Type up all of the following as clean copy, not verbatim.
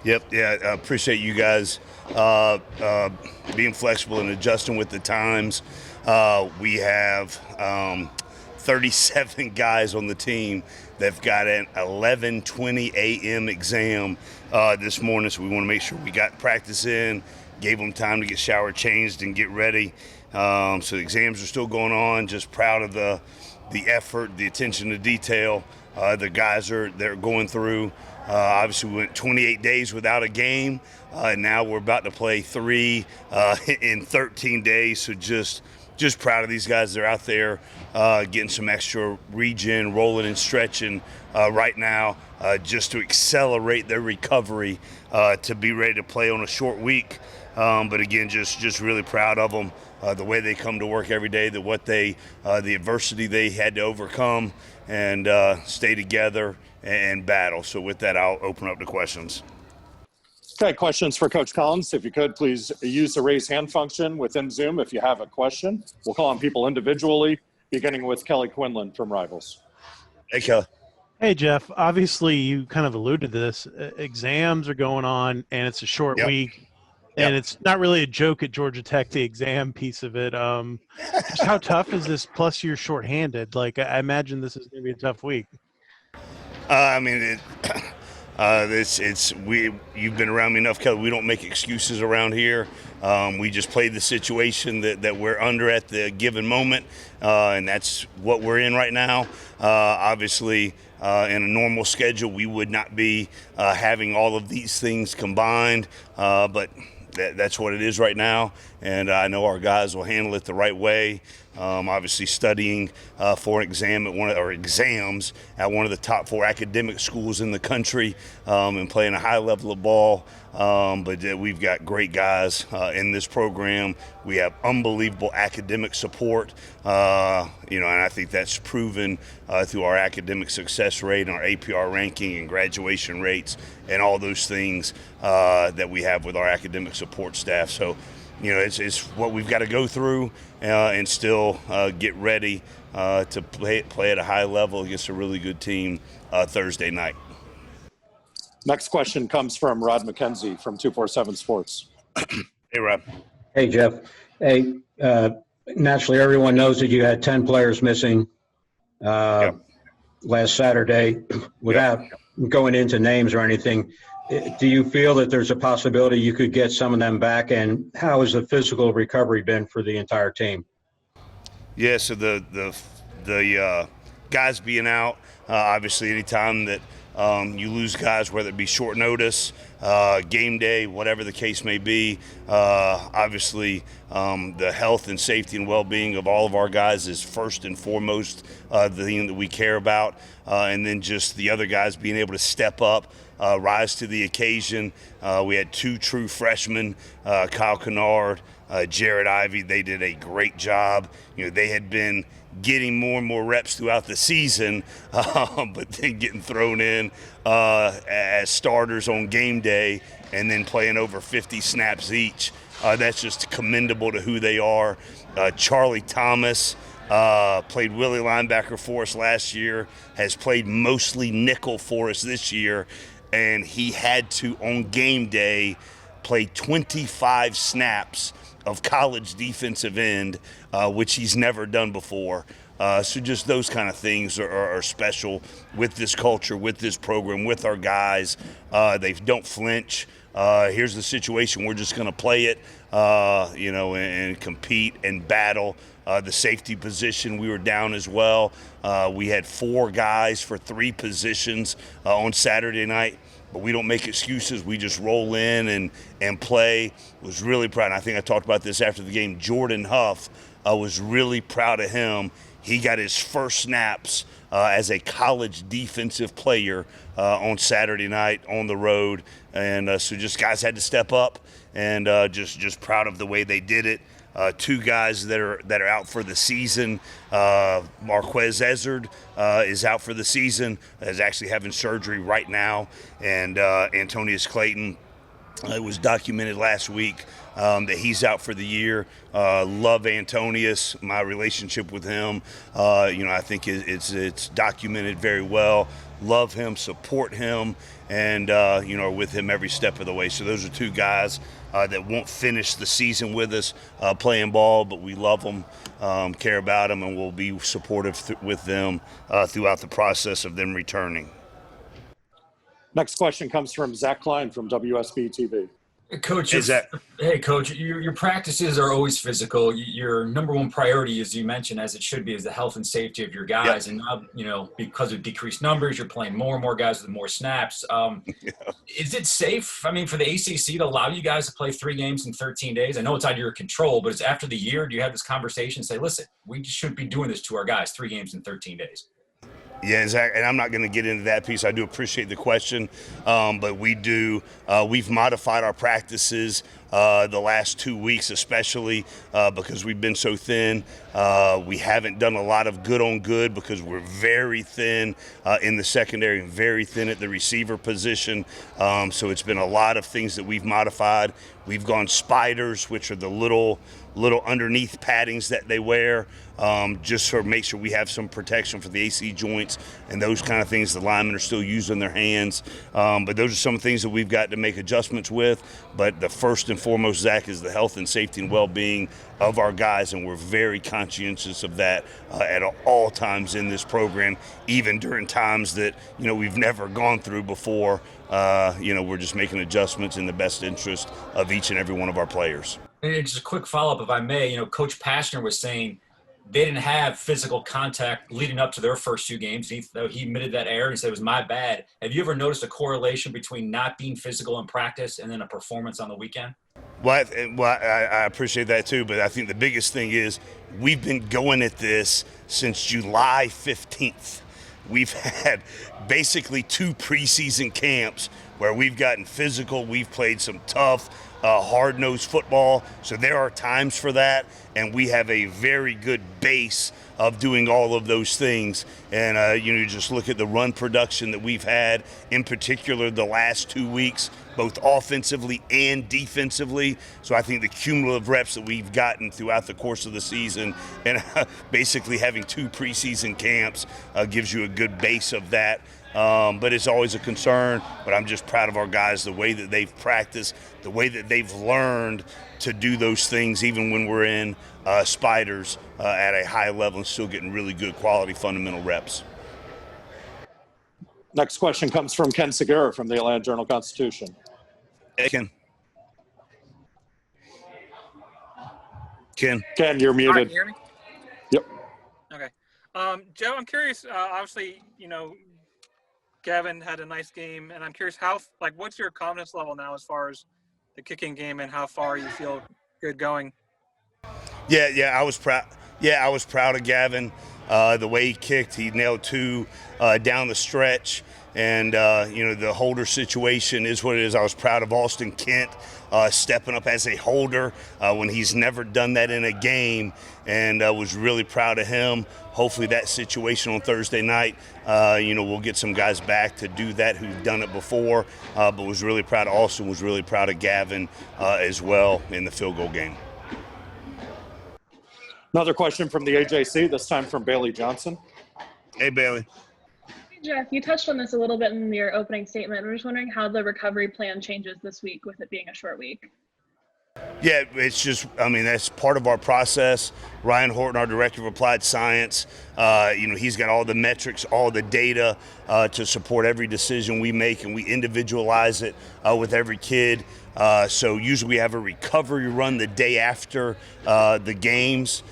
Yep. Yeah. I appreciate you guys being flexible and adjusting with the times. We have 37 guys on the team that've got an 11:20 a.m. exam this morning, so we want to make sure we got practice in, gave them time to get showered, changed, and get ready. So the exams are still going on. Just proud of the effort, the attention to detail. The guys they're going through. Obviously, we went 28 days without a game. Now we're about to play three in 13 days. So just proud of these guys. They're out there getting some extra regen, rolling and stretching right now, just to accelerate their recovery to be ready to play on a short week. But again, just really proud of them. The way they come to work every day, the adversity they had to overcome and stay together and battle. So with that, I'll open up to questions. Okay, questions for Coach Collins. If you could, please use the raise hand function within Zoom if you have a question. We'll call on people individually, beginning with Kelly Quinlan from Rivals. Hey, Kelly. Hey, Jeff. Obviously, you kind of alluded to this. Exams are going on, and it's a short week. And it's not really a joke at Georgia Tech, the exam piece of it. Just how tough is this? Plus, you're shorthanded. Like, I imagine this is going to be a tough week. I mean, you've been around me enough, Kelly. We don't make excuses around here. We just play the situation that we're under at the given moment, and that's what we're in right now. Obviously, in a normal schedule, we would not be having all of these things combined, but that's what it is right now, and I know our guys will handle it the right way. Obviously, studying for an exam exams at one of the top 4 academic schools in the country, and playing a high level of ball. But we've got great guys in this program. We have unbelievable academic support, and I think that's proven through our academic success rate and our APR ranking and graduation rates and all those things that we have with our academic support staff. So, it's what we've got to go through and still get ready to play at a high level against a really good team Thursday night. Next question comes from Rod McKenzie from 247 Sports. Hey, Rob. Hey, Jeff. Hey, naturally, everyone knows that you had 10 players missing last Saturday. Without going into names or anything, do you feel that there's a possibility you could get some of them back? And how has the physical recovery been for the entire team? Yeah, so the guys being out, obviously anytime that you lose guys, whether it be short notice, game day, whatever the case may be, obviously the health and safety and well-being of all of our guys is first and foremost the thing that we care about, and then just the other guys being able to step up, rise to the occasion. We had 2 true freshmen, Kyle Kennard, Jared Ivey. They did a great job. They had been getting more and more reps throughout the season, but then getting thrown in as starters on game day and then playing over 50 snaps each. That's just commendable to who they are. Charlie Thomas played Willie linebacker for us last year, has played mostly nickel for us this year, and he had to, on game day, play 25 snaps of college defensive end, which he's never done before. So just those kind of things are special with this culture, with this program, with our guys. They don't flinch. Here's the situation. We're just going to play it, and compete and battle. The safety position, we were down as well. We had 4 guys for 3 positions on Saturday night. But we don't make excuses. We just roll in and play. Was really proud. And I think I talked about this after the game. Jordan Huff, I was really proud of him. He got his first snaps as a college defensive player on Saturday night on the road. And so just guys had to step up, and just proud of the way they did it. 2 guys that are out for the season. Marquez Ezard is out for the season, is actually having surgery right now, and Antonius Clayton, it was documented last week that he's out for the year. Love Antonius, my relationship with him. I think it's documented very well. love him, support him, and are with him every step of the way. So those are two guys that won't finish the season with us playing ball, but we love them, care about them, and will be supportive with them throughout the process of them returning. Next question comes from Zach Klein from WSB TV. Coach, Hey, Zach. hey, Coach, your practices are always physical. Your number one priority, as you mentioned, as it should be, is the health and safety of your guys. Yeah. And now, because of decreased numbers, you're playing more and more guys with more snaps. Is it safe, for the ACC to allow you guys to play 3 games in 13 days? I know it's out of your control, but it's after the year. Do you have this conversation and say, listen, we shouldn't be doing this to our guys, 3 games in 13 days? Yeah, Zach, and I'm not going to get into that piece. I do appreciate the question, but we've modified our practices the last 2 weeks, especially because we've been so thin. We haven't done a lot of good on good because we're very thin in the secondary and very thin at the receiver position. So it's been a lot of things that we've modified. We've gone spiders, which are the little underneath paddings that they wear, just to make sure we have some protection for the AC joints and those kind of things the linemen are still using their hands. But those are some things that we've got to make adjustments with. But the first and foremost, Zach, is the health and safety and well-being of our guys, and we're very conscientious of that at all times in this program, even during times that we've never gone through before. We're just making adjustments in the best interest of each and every one of our players. And just a quick follow-up, if I may. Coach Pastner was saying they didn't have physical contact leading up to their first 2 games. He admitted that error. He said it was my bad. Have you ever noticed a correlation between not being physical in practice and then a performance on the weekend? Well, I appreciate that too, but I think the biggest thing is we've been going at this since July 15th. We've had basically 2 preseason camps where we've gotten physical. We've played some tough, hard-nosed football. So there are times for that, and we have a very good base of doing all of those things. And, you just look at the run production that we've had, in particular the last 2 weeks, both offensively and defensively. So I think the cumulative reps that we've gotten throughout the course of the season and basically having 2 preseason camps gives you a good base of that. But it's always a concern. But I'm just proud of our guys, the way that they've practiced, the way that they've learned to do those things, even when we're in spiders at a high level and still getting really good quality fundamental reps. Next question comes from Ken Segura from the Atlanta Journal-Constitution. Hey, Ken. Ken, you're muted. Hi, can you hear me? Yep. Okay. Joe, I'm curious, obviously, Gavin had a nice game, and I'm curious what's your confidence level now as far as the kicking game and how far you feel good going? Yeah, I was proud. Yeah, I was proud of Gavin. The way he kicked, he nailed 2 down the stretch. And, the holder situation is what it is. I was proud of Austin Kent stepping up as a holder when he's never done that in a game, and was really proud of him. Hopefully that situation on Thursday night, we'll get some guys back to do that who've done it before, but was really proud of Austin, was really proud of Gavin as well in the field goal game. Another question from the AJC, this time from Bailey Johnson. Hey, Bailey. Jeff, you touched on this a little bit in your opening statement. We're just wondering how the recovery plan changes this week with it being a short week. Yeah, it's just, that's part of our process. Ryan Horton, our director of applied science, he's got all the metrics, all the data to support every decision we make, and we individualize it with every kid. So usually we have a recovery run the day after the games.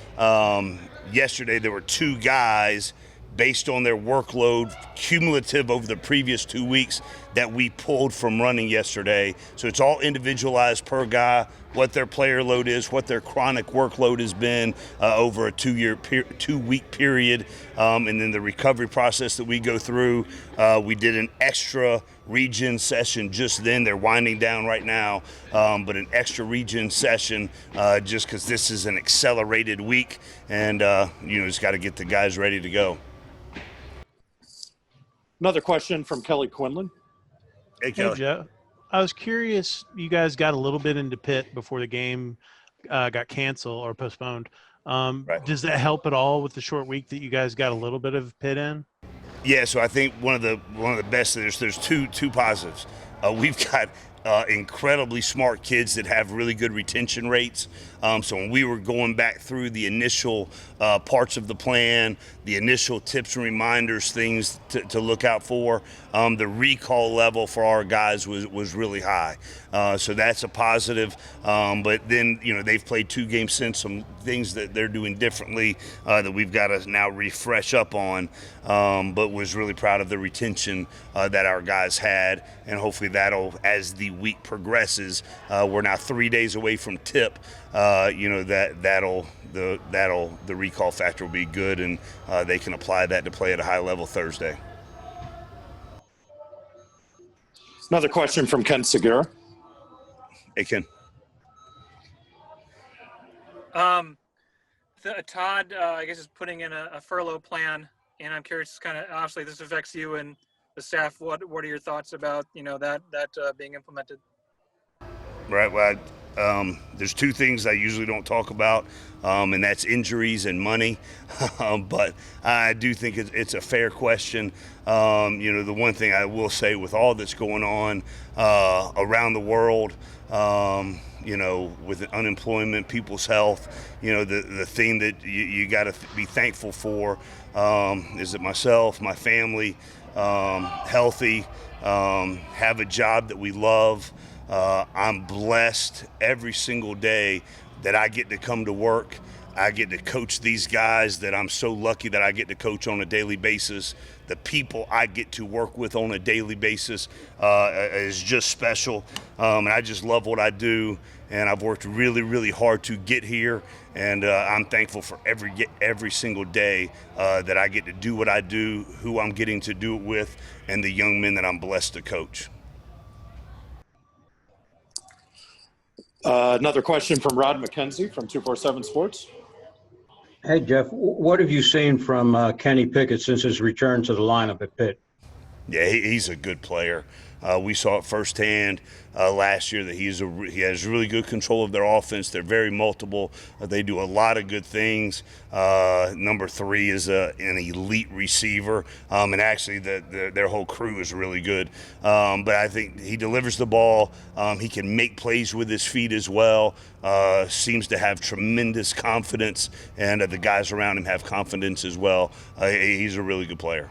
Yesterday there were 2 guys based on their workload cumulative over the previous 2 weeks that we pulled from running yesterday. So it's all individualized per guy, what their player load is, what their chronic workload has been over a 2-week period. And then the recovery process that we go through, we did an extra region session just then. They're winding down right now, but an extra region session just because this is an accelerated week, and just got to get the guys ready to go. Another question from Kelly Quinlan. Hey, Kelly. Hey, Joe. I was curious, you guys got a little bit into Pitt before the game got canceled or postponed. Right. Does that help at all with the short week that you guys got a little bit of Pitt in? Yeah, so I think one of the best. There's two positives. We've got incredibly smart kids that have really good retention rates. So when we were going back through the initial parts of the plan, the initial tips and reminders, things to look out for, the recall level for our guys was really high. So that's a positive. But then, they've played 2 games since, some things that they're doing differently that we've got to now refresh up on. But was really proud of the retention that our guys had. And hopefully that'll, as the week progresses, we're now 3 days away from tip. That'll the recall factor will be good, and they can apply that to play at a high level Thursday. Another question from Ken Segura. Hey, Ken. Todd, I guess, is putting in a furlough plan, and I'm curious, kind of, obviously this affects you and the staff. What are your thoughts about that being implemented? Right. Well, there's 2 things I usually don't talk about, and that's injuries and money. But I do think it's a fair question. The one thing I will say with all that's going on around the world, with unemployment, people's health, the thing that you got to be thankful for is that myself, my family, healthy, have a job that we love. I'm blessed every single day that I get to come to work. I get to coach these guys that I'm so lucky that I get to coach on a daily basis. The people I get to work with on a daily basis is just special. And I just love what I do. And I've worked really, really hard to get here. And I'm thankful for every single day that I get to do what I do, who I'm getting to do it with, and the young men that I'm blessed to coach. Another question from Rod McKenzie from 247 Sports. Hey, Jeff, what have you seen from Kenny Pickett since his return to the lineup at Pitt? Yeah, he's a good player. We saw it firsthand last year that he has really good control of their offense. They're very multiple. They do a lot of good things. Number 3 is an elite receiver, and actually their whole crew is really good. But I think he delivers the ball. He can make plays with his feet as well. Seems to have tremendous confidence, and the guys around him have confidence as well. He's a really good player.